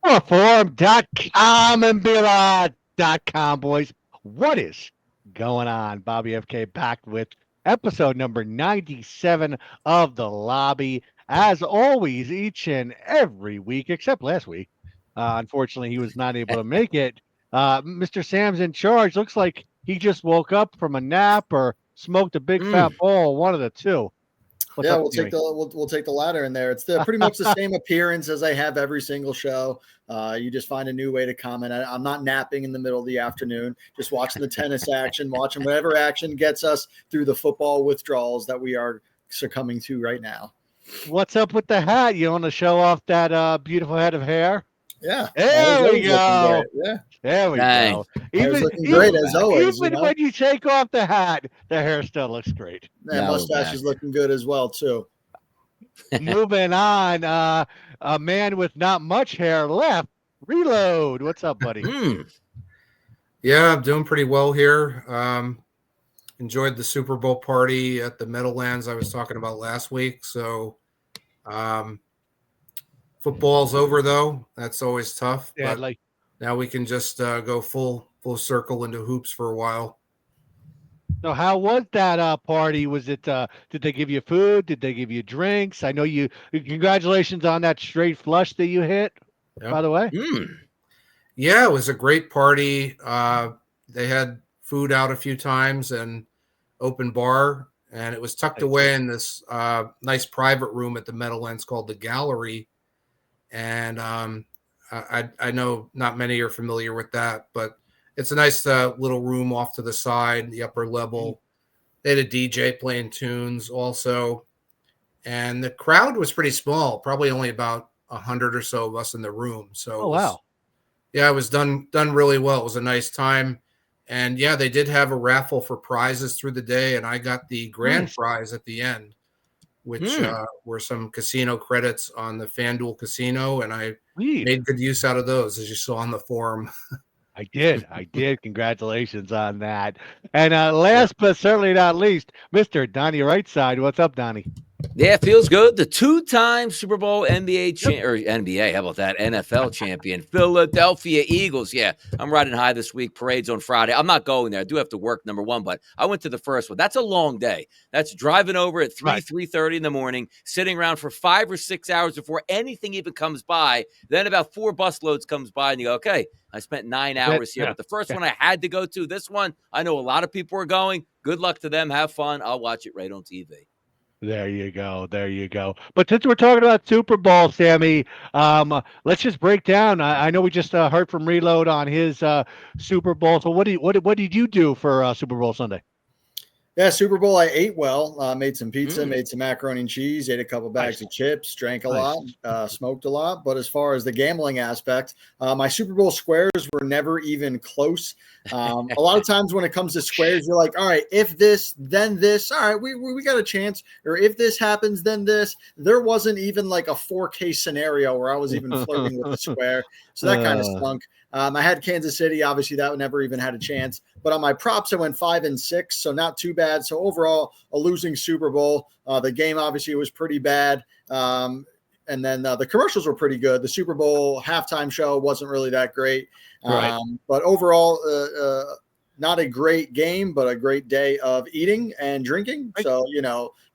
Superforum.com and Bira.com, boys. What is going on? Bobby FK back with episode number 97 of The Lobby. As always, each and every week, except last week. Unfortunately, he was not able to make it. Mr. Sam's in charge. Looks like he just woke up from a nap or smoked a big fat bowl, one of the two. What's Yeah, up, we'll take the latter in there. It's pretty much the same appearance as I have every single show. You just find a new way to comment. I'm not napping in the middle of the afternoon, just watching the tennis action, watching whatever action gets us through the football withdrawals that we are succumbing to right now. What's up with the hat? You want to show off that beautiful head of hair? Yeah. There we go. Yeah. There we go. Even looking great as always. Even when you take off the hat, the hair still looks great. That mustache is looking good as well, too. Moving on, a man with not much hair left. Reload. What's up, buddy? Yeah, I'm doing pretty well here. Enjoyed the Super Bowl party at the Meadowlands I was talking about last week. So football's over, though. That's always tough. Yeah, but now we can just go full circle into hoops for a while. So how was that party? Was it did they give you food? Did they give you drinks? I know you congratulations on that straight flush that you hit, by the way. Yeah, it was a great party. They had food out a few times and open bar, and it was tucked away in this nice private room at the Meadowlands called the Gallery. And I know not many are familiar with that, but it's a nice little room off to the side, the upper level. They had a DJ playing tunes also. And the crowd was pretty small, probably only about 100 or so of us in the room. So it was done really well. It was a nice time. And yeah, they did have a raffle for prizes through the day, and I got the grand prize at the end, which were some casino credits on the FanDuel casino, and I made good use out of those, as you saw on the forum. I did. Congratulations on that. And last but certainly not least, Mr. Donnie Rightside. What's up, Donnie? Yeah, feels good. The two-time Super Bowl NBA, how about that? NFL champion, Philadelphia Eagles. Yeah, I'm riding high this week. Parade's on Friday. I'm not going there. I do have to work, number one, but I went to the first one. That's a long day. That's driving over at 3:30 in the morning, sitting around for 5 or 6 hours before anything even comes by. Then about 4 bus loads comes by, and you go, okay, I spent 9 hours here. But the first one I had to go to, this one, I know a lot of people are going. Good luck to them. Have fun. I'll watch it right on TV. There you go. But since we're talking about Super Bowl, Sammy, let's just break down. I know we just heard from Reload on his Super Bowl. So what did you do for Super Bowl Sunday? Yeah, Super Bowl, I ate well, made some pizza, made some macaroni and cheese, ate a couple bags of chips, drank a lot, smoked a lot. But as far as the gambling aspect, my Super Bowl squares were never even close. A lot of times when it comes to squares, you're like, all right, if this, then this, all right, we got a chance. Or if this happens, then this. There wasn't even like a 4K scenario where I was even flirting with the square. So that kind of stunk. I had Kansas City. Obviously, that never even had a chance. But on my props, I went 5-6, so not too bad. So overall, a losing Super Bowl. The game obviously was pretty bad. And then the commercials were pretty good. The Super Bowl halftime show wasn't really that great. But overall, not a great game, but a great day of eating and drinking. So,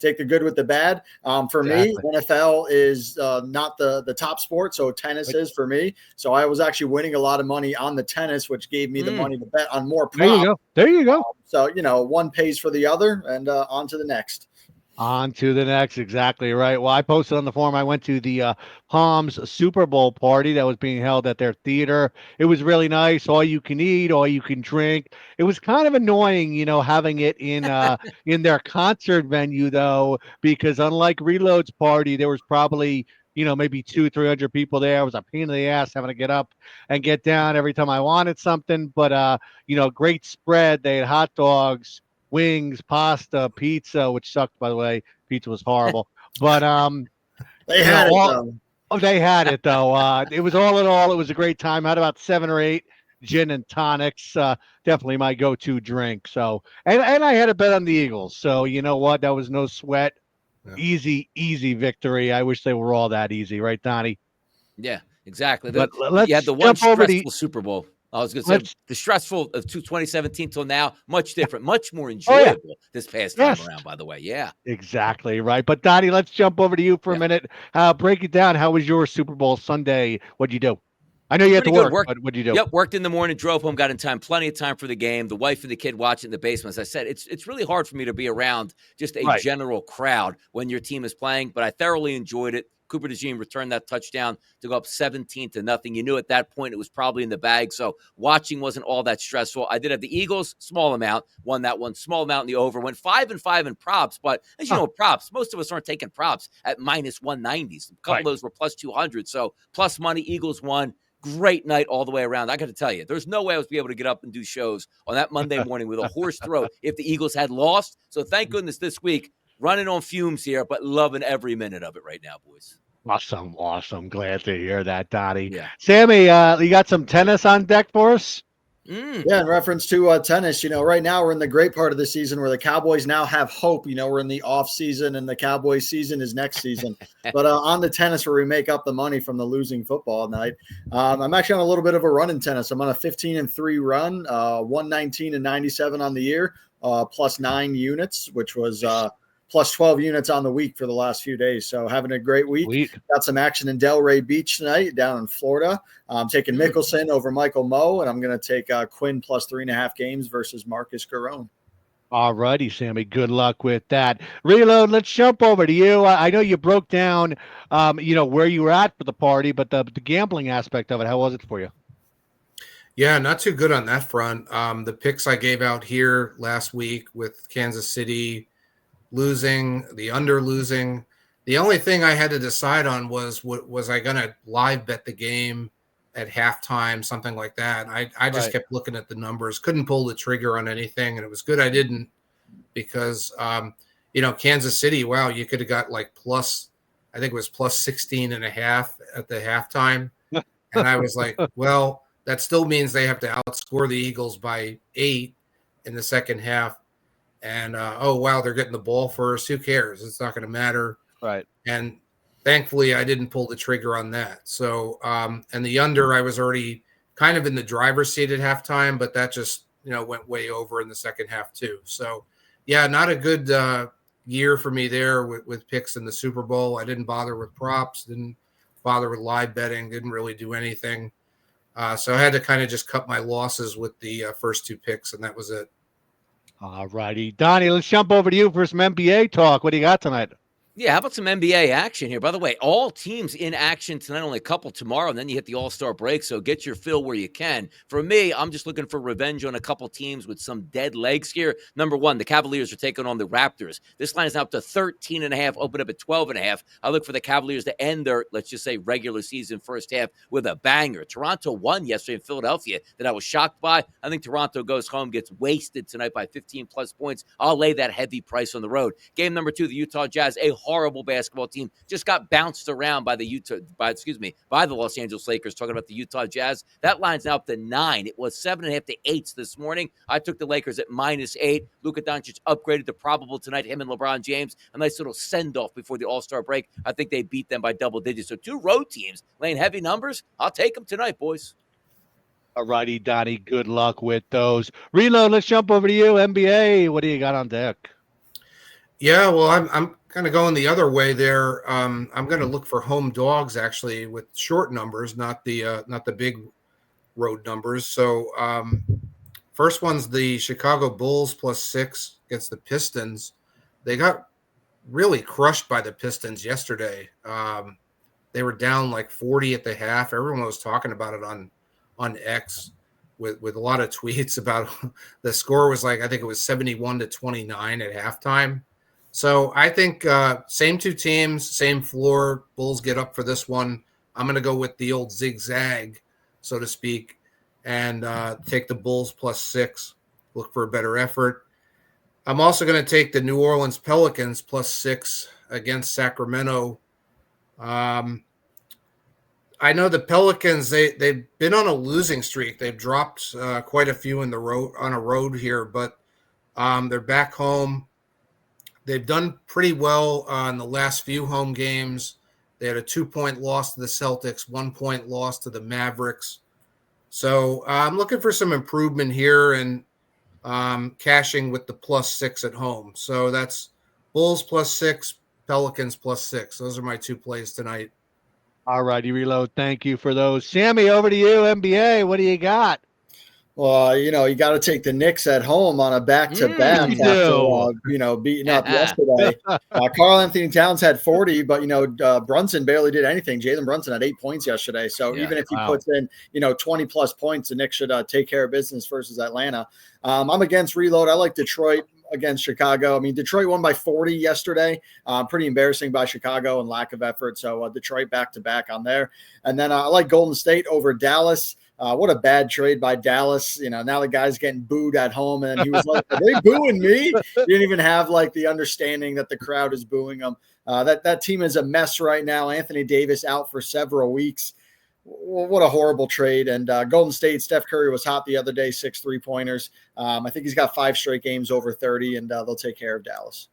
take the good with the bad. For me, NFL is not the top sport. So tennis is for me. So I was actually winning a lot of money on the tennis, which gave me the money to bet on more props. There you go. So, one pays for the other, and on to the next. On to the next. Exactly right. Well, I posted on the forum. I went to the Palms Super Bowl party that was being held at their theater. It was really nice. All you can eat, all you can drink. It was kind of annoying, having it in their concert venue, though, because unlike Reload's party, there was probably maybe 200-300 people there. It was a pain in the ass having to get up and get down every time I wanted something. But great spread. They had hot dogs, wings, pasta, pizza, which sucked, by the way. Pizza was horrible. But they had it though. Oh, they had it though. It was all in all, it was a great time. I had about 7 or 8 gin and tonics. Definitely my go-to drink. So and I had a bet on the Eagles. So you know what? That was no sweat. Yeah. Easy victory. I wish they were all that easy, right, Donnie? Yeah. Exactly. But You had let's the one jump over to stressful Super Bowl. I was going to say let's. the stressful of 2017 till now, much different, much more Oh yeah, enjoyable this past time yes. around, by the way. Yeah. Exactly right. But Donnie, let's jump over to you for a Yeah. minute. Break it down. How was your Super Bowl Sunday? What'd you do? I know you had to Pretty good work, work. but what'd you do? Yep, worked in the morning, drove home, got in time, plenty of time for the game. The wife and the kid watching in the basement. As I said, it's really hard for me to be around just a Right. general crowd when your team is playing, but I thoroughly enjoyed it. Cooper DeJean returned that touchdown to go up 17-0. You knew at that point it was probably in the bag, so watching wasn't all that stressful. I did have the Eagles, small amount, won that one, small amount in the over, went 5-5 in props, but as you Huh. know, props, most of us aren't taking props at minus 190s. A couple Right. of those were plus 200, so plus money, Eagles won. Great night all the way around. I got to tell you, there's no way I was be able to get up and do shows on that Monday morning with a hoarse throat if the Eagles had lost. So thank goodness this week, running on fumes here, but loving every minute of it right now, boys. Awesome. Awesome. Glad to hear that, Donnie. Yeah. Sammy, you got some tennis on deck for us? Yeah, in reference to tennis, right now we're in the great part of the season where the Cowboys now have hope. We're in the off season and the Cowboys season is next season. But on the tennis where we make up the money from the losing football night, I'm actually on a little bit of a run in tennis. I'm on a 15-3 run, 119-97 on the year, plus 9 units, which was plus 12 units on the week for the last few days. So having a great week. Sweet. Got some action in Delray Beach tonight down in Florida. I'm taking Mickelson over Michael Moe, and I'm going to take Quinn plus 3.5 games versus Marcus Giron. All righty, Sammy. Good luck with that. Reload, let's jump over to you. I know you broke down, where you were at for the party, but the gambling aspect of it, how was it for you? Yeah, not too good on that front. The picks I gave out here last week with Kansas City losing, the under losing. The only thing I had to decide on was I going to live bet the game at halftime, something like that. I just kept looking at the numbers, couldn't pull the trigger on anything, and it was good I didn't because, Kansas City, wow, you could have got like plus, I think it was plus 16.5 at the halftime. And I was like, well, that still means they have to outscore the Eagles by 8 in the second half. And, oh, wow, they're getting the ball first. Who cares? It's not going to matter. Right. And thankfully, I didn't pull the trigger on that. So, and the under, I was already kind of in the driver's seat at halftime, but that just, went way over in the second half too. So, yeah, not a good year for me there with picks in the Super Bowl. I didn't bother with props, didn't bother with live betting, didn't really do anything. So I had to kind of just cut my losses with the first 2 picks, and that was it. All righty. Donnie, let's jump over to you for some NBA talk. What do you got tonight? Yeah, how about some NBA action here? By the way, all teams in action tonight, only a couple tomorrow, and then you hit the All-Star break, so get your fill where you can. For me, I'm just looking for revenge on a couple teams with some dead legs here. Number one, the Cavaliers are taking on the Raptors. This line is now up to 13.5, open up at 12.5. I look for the Cavaliers to end their, let's just say, regular season first half with a banger. Toronto won yesterday in Philadelphia that I was shocked by. I think Toronto goes home, gets wasted tonight by 15-plus points. I'll lay that heavy price on the road. Game number 2, the Utah Jazz, a horrible basketball team, just got bounced around by the Los Angeles Lakers. Talking about the Utah Jazz, that line's now up to 9. It was 7.5 to 8 this morning. I took the Lakers at -8. Luka Doncic upgraded to probable tonight. Him and LeBron James, a nice little send off before the All-Star break. I think they beat them by double digits. So 2 road teams laying heavy numbers. I'll take them tonight, boys. All righty, Donnie. Good luck with those. Reload, let's jump over to you. NBA, what do you got on deck? Yeah, well, I'm kind of going the other way there. I'm going to look for home dogs actually with short numbers, not the big road numbers. So first one's the Chicago Bulls +6 against the Pistons. They got really crushed by the Pistons yesterday. They were down like 40 at the half. Everyone was talking about it on X with a lot of tweets about the score was like, I think it was 71-29 at halftime. So I think same 2 teams, same floor. Bulls get up for this one. I'm going to go with the old zigzag, so to speak, and take the Bulls +6. Look for a better effort. I'm also going to take the New Orleans Pelicans +6 against Sacramento. I know the Pelicans, they've been on a losing streak. They've dropped quite a few on a road here, but they're back home. They've done pretty well in the last few home games. They had a 2-point loss to the Celtics, 1-point loss to the Mavericks. So I'm looking for some improvement here and cashing with the +6 at home. So that's Bulls +6, Pelicans +6. Those are my 2 plays tonight. All righty, Reload. Thank you for those. Sammy, over to you. NBA, what do you got? Well, you got to take the Knicks at home on a back-to-back You after, do. beating up yesterday. Karl Anthony Towns had 40, but, Brunson barely did anything. Jalen Brunson had 8 points yesterday. So even if he puts in, 20-plus points, the Knicks should take care of business versus Atlanta. I'm against Reload. I like Detroit against Chicago. I mean, Detroit won by 40 yesterday. Pretty embarrassing by Chicago and lack of effort. So Detroit back-to-back on there. And then I like Golden State over Dallas. What a bad trade by Dallas. Now the guy's getting booed at home. And he was like, are they booing me? He didn't even have the understanding that the crowd is booing him. That team is a mess right now. Anthony Davis out for several weeks. What a horrible trade. And Golden State, Steph Curry was hot the other day, 6 3-pointers. I think he's got 5 straight games over 30, and they'll take care of Dallas.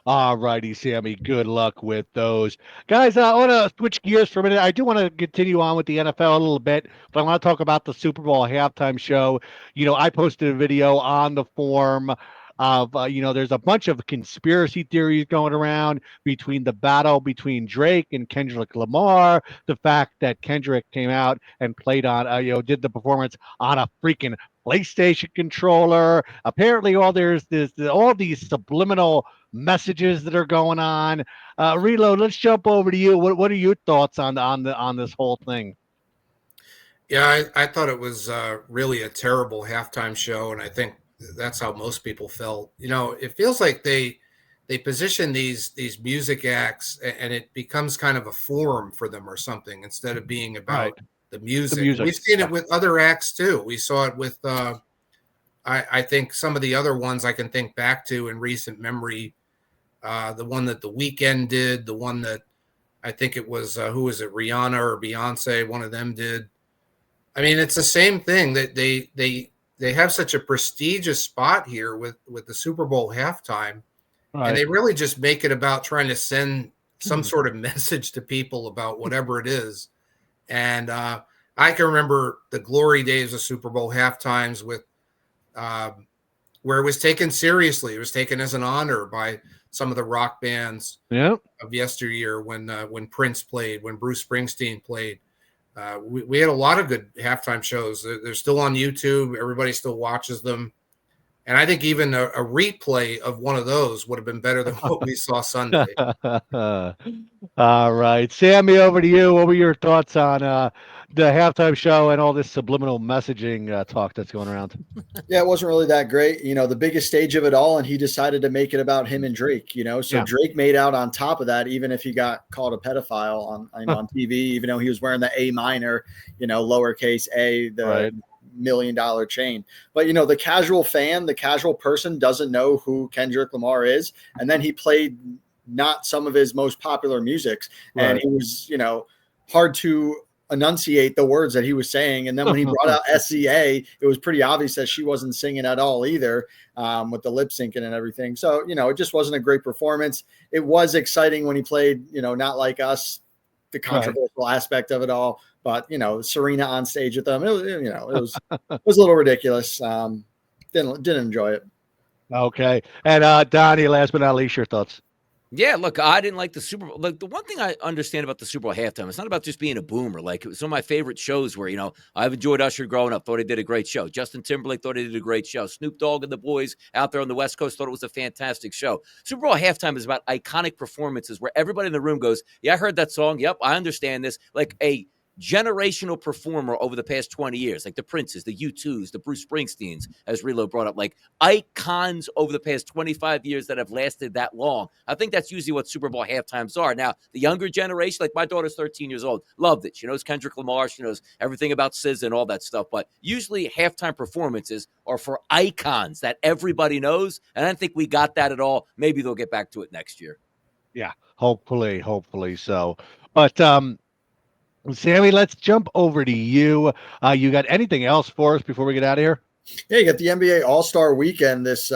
All righty, Sammy. Good luck with those. Guys, I want to switch gears for a minute. I do want to continue on with the NFL a little bit, but I want to talk about the Super Bowl halftime show. I posted a video on the forum of, there's a bunch of conspiracy theories going around between the battle between Drake and Kendrick Lamar, the fact that Kendrick came out and played on, did the performance on a freaking PlayStation controller. Apparently, there's all these subliminal messages that are going on. Reload, let's jump over to you. What are your thoughts on this whole thing? Yeah, I thought it was really a terrible halftime show, and I think that's how most people felt. It feels like they position these music acts, and it becomes kind of a forum for them or something instead of being about the music. We've seen it with other acts too. We saw it with I think some of the other ones I can think back to in recent memory. The one that The Weeknd did, the one that I think it was who was it, Rihanna or Beyonce, one of them did. I mean, it's the same thing that they have such a prestigious spot here with the Super Bowl halftime, and they really just make it about trying to send some sort of message to people about whatever it is. And I can remember the glory days of Super Bowl halftimes with where it was taken seriously. It was taken as an honor by some of the rock bands of yesteryear when Prince played, when Bruce Springsteen played. We had a lot of good halftime shows. They're still on YouTube. Everybody still watches them. And I think even a replay of one of those would have been better than what we saw Sunday. All right. Sammy, over to you. What were your thoughts on the halftime show and all this subliminal messaging talk that's going around? Yeah, it wasn't really that great. The biggest stage of it all, and he decided to make it about him and Drake, So Drake made out on top of that, even if he got called a pedophile on TV, even though he was wearing the A minor, lowercase a, the $1 million chain. But, the casual fan, the casual person doesn't know who Kendrick Lamar is. And then he played not some of his most popular musics. And he was, hard to enunciate the words that he was saying. And then when he brought out SCA, it was pretty obvious that she wasn't singing at all either, with the lip syncing and everything. So, it just wasn't a great performance. It was exciting when he played, Not Like Us, the controversial aspect of it all. But, Serena on stage with them, it was a little ridiculous. Didn't enjoy it. Okay. And Donnie, last but not least, your thoughts. Yeah, look, I didn't like the Super Bowl. Like, the one thing I understand about the Super Bowl halftime, it's not about just being a boomer. Like, it was some of my favorite shows where, I've enjoyed Usher growing up, thought he did a great show. Justin Timberlake thought he did a great show. Snoop Dogg and the boys out there on the West Coast thought it was a fantastic show. Super Bowl halftime is about iconic performances where everybody in the room goes, yeah, I heard that song. Yep, I understand this. Like a generational performer over the past 20 years, like the Princes, the U2s, the Bruce Springsteens, as Reload brought up, like icons over the past 25 years that have lasted that long. I think that's usually what Super Bowl halftimes are. Now, the younger generation, like my daughter's 13 years old, loved it. She knows Kendrick Lamar. She knows everything about SZA and all that stuff. But usually halftime performances are for icons that everybody knows. And I don't think we got that at all. Maybe they'll get back to it next year. Yeah, hopefully so. But Sammy, let's jump over to you. You got anything else for us before we get out of here? Yeah, you got the NBA All-Star Weekend this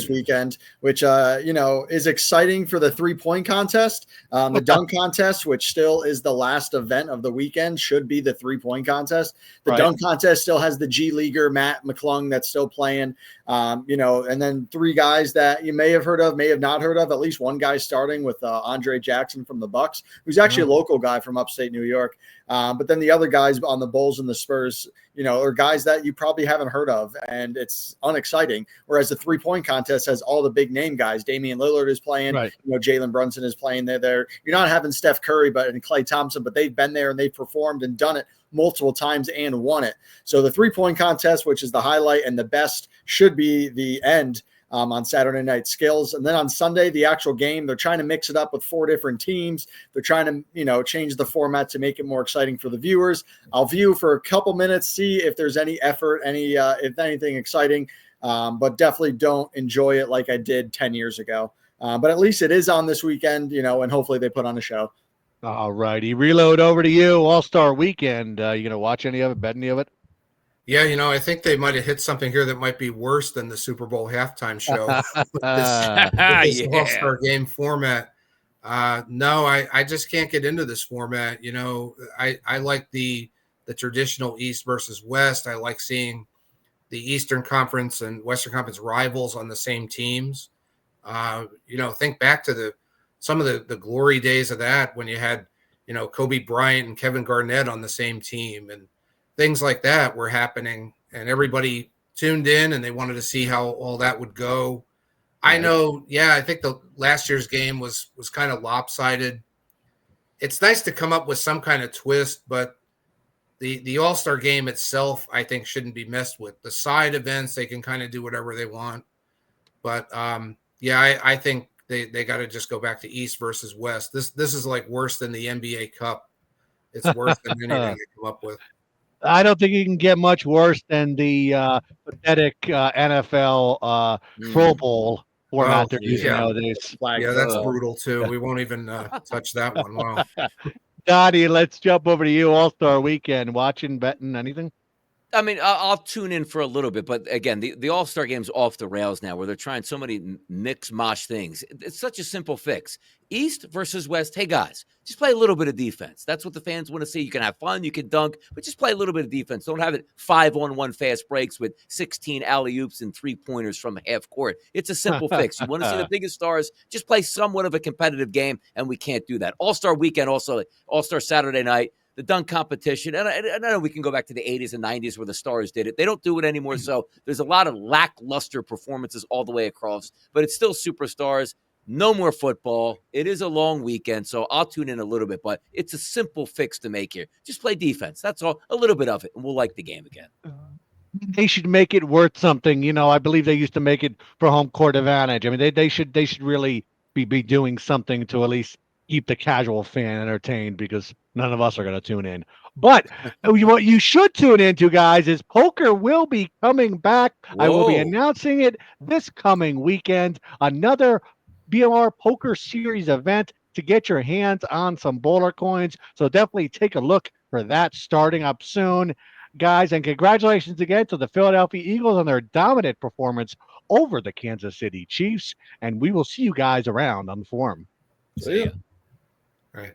weekend, which is exciting for the 3-point contest. The dunk contest, which still is the last event of the weekend, should be the 3-point contest. The dunk contest still has the G Leaguer Matt McClung that's still playing. And then 3 guys that you may have heard of, may have not heard of. At least one guy starting with Andre Jackson from the Bucks, who's actually a local guy from upstate New York. But then the other guys on the Bulls and the Spurs, are guys that you probably haven't heard of, and it's unexciting. Whereas the 3-point contest has all the big name guys. Damian Lillard is playing. Jalen Brunson is playing. They're there. You're not having Steph Curry, and Klay Thompson, but they've been there and they've performed and done it multiple times and won it. So the 3-point contest, which is the highlight and the best, should be the end on Saturday Night Skills. And then on Sunday, the actual game, they're trying to mix it up with 4 different teams. They're trying to, change the format to make it more exciting for the viewers. I'll view for a couple minutes, see if there's any effort, if anything exciting, but definitely don't enjoy it like I did 10 years ago. But at least it is on this weekend, and hopefully they put on a show. All righty. Reload over to you. All-Star Weekend. You going to watch any of it, bet any of it? Yeah, I think they might have hit something here that might be worse than the Super Bowl halftime show with this All-Star game format. No, I just can't get into this format. I like the traditional East versus West. I like seeing the Eastern Conference and Western Conference rivals on the same teams. Think back to some of the glory days of that when you had, Kobe Bryant and Kevin Garnett on the same team, and things like that were happening, and everybody tuned in and they wanted to see how all that would go. Right. I know. Yeah. I think the last year's game was kind of lopsided. It's nice to come up with some kind of twist, but the All-Star game itself, I think, shouldn't be messed with. The side events, they can kind of do whatever they want. But I think they got to just go back to East versus West. This is like worse than the NBA Cup. It's worse than anything they come up with. I don't think you can get much worse than the pathetic NFL Pro Bowl format they're using nowadays. Yeah, that's brutal too. We won't even touch that one. Wow. Dottie, let's jump over to you. All-Star Weekend. Watching, betting, anything? I mean, I'll tune in for a little bit, but again, the All-Star game's off the rails now, where they're trying so many mix-mosh things. It's such a simple fix. East versus West. Hey, guys, just play a little bit of defense. That's what the fans want to see. You can have fun, you can dunk, but just play a little bit of defense. Don't have it 5-on-1 fast breaks with 16 alley-oops and 3-pointers from half court. It's a simple fix. You want to see the biggest stars, just play somewhat of a competitive game, and we can't do that. All-Star Weekend also, All-Star Saturday night. The dunk competition, and I know we can go back to the 80s and 90s where the stars did it. They don't do it anymore, so there's a lot of lackluster performances all the way across, but it's still superstars. No more football. It is a long weekend, so I'll tune in a little bit, but it's a simple fix to make here. Just play defense. That's all, a little bit of it, and we'll like the game again. They should make it worth something. I believe they used to make it for home court advantage. I mean, they should really be doing something to at least keep the casual fan entertained, because none of us are going to tune in. But what you should tune into, guys, is poker will be coming back. Whoa. I will be announcing it this coming weekend. Another BMR Poker Series event to get your hands on some bowler coins. So definitely take a look for that starting up soon, guys. And congratulations again to the Philadelphia Eagles on their dominant performance over the Kansas City Chiefs. And we will see you guys around on the forum. See ya. Right.